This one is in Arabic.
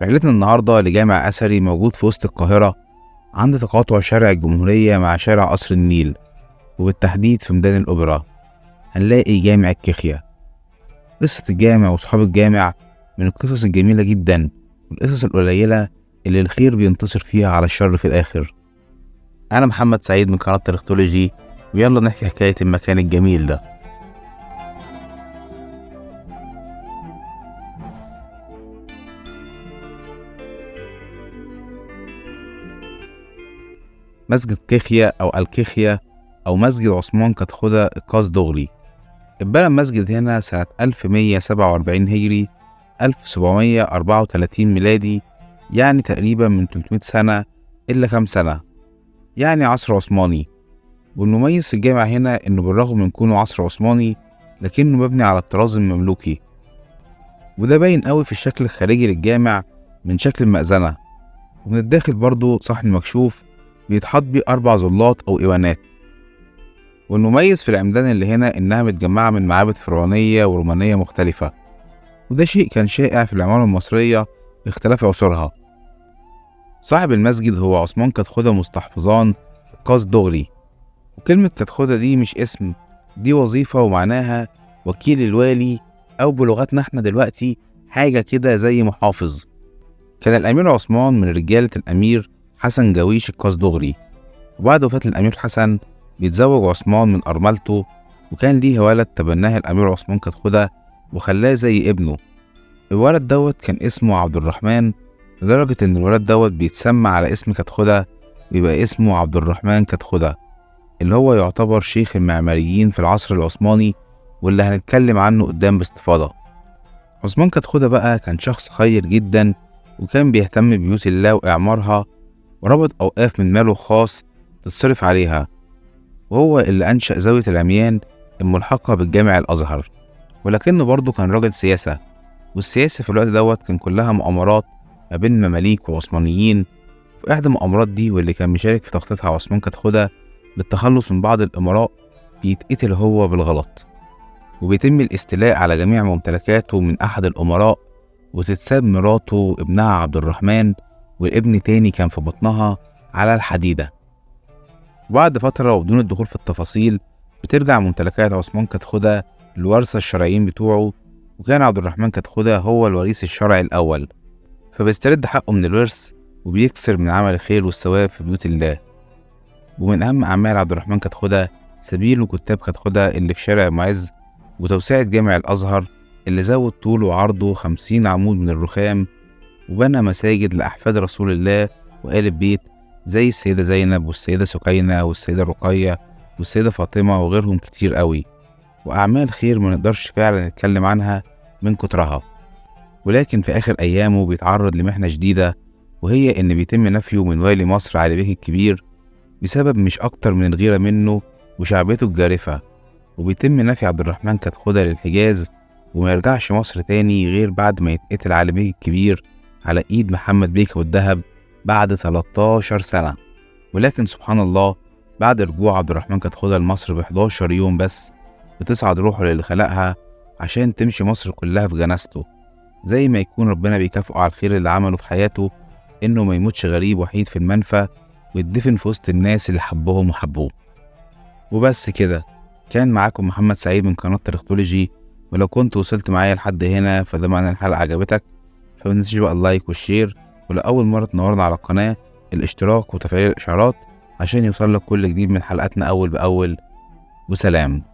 رحلتنا النهاردة لجامع أثري موجود في وسط القاهرة عند تقاطع شارع الجمهورية مع شارع قصر النيل، وبالتحديد في ميدان الأوبرا هنلاقي جامع الكيخية. قصة الجامع وصحاب الجامع من القصص الجميلة جدا، والقصص القليلة اللي الخير بينتصر فيها على الشر في الآخر. أنا محمد سعيد من قناة تاريختولوجي، ويلا نحكي حكاية المكان الجميل ده. مسجد كيخية أو الكيخية أو مسجد عثمان كتخودة القاص دغري. اتبنى المسجد هنا سنة 1147 هجري 1734 ميلادي، يعني تقريبا من 300 سنة إلا كام سنة، يعني عصر عثماني. والمميز في الجامع هنا إنه بالرغم من كونه عصر عثماني لكنه مبني على الطراز المملوكي، وده باين قوي في الشكل الخارجي للجامع من شكل المأذنة، ومن الداخل برضه صحن مكشوف بيتحط بيه 4 زلات أو إيوانات. والمميز في العمدان اللي هنا إنها متجمعة من معابد فرعونية ورومانية مختلفة، وده شيء كان شائع في العمارة المصرية باختلاف عصورها. صاحب المسجد هو عثمان كتخودة مستحفظان القاص دغري، وكلمة كتخودة دي مش اسم، دي وظيفة ومعناها وكيل الوالي، أو بلغتنا احنا دلوقتي حاجة كده زي محافظ. كان الأمير عثمان من رجالة الأمير حسن جويش القاص دغري، وبعد وفاة الأمير حسن بيتزوج عثمان من أرملته، وكان ليه ولد تبناه الأمير عثمان كتخودة وخلاه زي ابنه. الولد دوت كان اسمه عبد الرحمن، لدرجة إن الولد دوت بيتسمى على اسم كتخودة، ويبقى اسمه عبد الرحمن كتخودة، اللي هو يعتبر شيخ المعماريين في العصر العثماني، واللي هنتكلم عنه قدام باستفاضة. عثمان كتخودة بقى كان شخص خير جدا، وكان بيهتم ببيوت الله وإعمارها، وربط أوقاف من ماله الخاص تتصرف عليها، وهو اللي أنشأ زاوية العميان الملحقة بالجامع الأزهر. ولكنه برضه كان راجل سياسة، والسياسة في الوقت دوت كان كلها مؤامرات ما بين المماليك والعثمانيين. في إحدى المؤامرات دي واللي كان مشارك في تخطيطها عثمان كتخودة للتخلص من بعض الإمراء، بيتقتل هو بالغلط، وبيتم الاستيلاء على جميع ممتلكاته من أحد الأمراء، وتتساب مراته وابنها عبد الرحمن، والابن تاني كان في بطنها على الحديدة. وبعد فترة وبدون الدخول في التفاصيل بترجع ممتلكات عثمان كتخودة للورثة الشرعيين بتوعه، وكان عبد الرحمن كتخودة هو الوريث الشرعي الأول، فبيسترد حقه من الورث وبيكسر من عمل الخير والثواب في بيوت الله. ومن أهم أعمال عبد الرحمن كتخودة سبيل وكتاب كتخودة اللي في شارع معز، وتوسعة جامع الأزهر اللي زود طوله وعرضه 50 عمود من الرخام، وبنى مساجد لأحفاد رسول الله وآل البيت زي السيدة زينب والسيدة سكينة والسيدة رقية والسيدة فاطمة وغيرهم كتير قوي، وأعمال خير ما نقدرش فعلا نتكلم عنها من كترها. ولكن في آخر أيامه بيتعرض لمحنة جديدة، وهي إن بيتم نفيه من والي مصر علي بيه الكبير بسبب مش أكتر من الغيرة منه وشعبيته الجارفة، وبيتم نفي عبد الرحمن كتخودة للحجاز، وما يرجعش مصر تاني غير بعد ما يتقتل علي بيه الكبير على إيد محمد بيك والدهب بعد 13 سنة. ولكن سبحان الله، بعد رجوع عبد الرحمن كتخودة لمصر ب11 يوم بس بتصعد روحه للي خلقها عشان تمشي مصر كلها في جنازته، زي ما يكون ربنا بيكافئه على الخير اللي عمله في حياته، إنه ما يموتش غريب وحيد في المنفى، ويدفن في وسط الناس اللي حبهم وحبوه. وبس كده، كان معاكم محمد سعيد من قناة تاريختولوجي. ولو كنت وصلت معايا لحد هنا فده معنى الحلقة عجبتك، فمتنسيش بقى اللايك والشير، ولو أول مرة تنورنا على القناة الاشتراك وتفعيل الإشعارات عشان يوصلك كل جديد من حلقاتنا أول بأول. وسلام.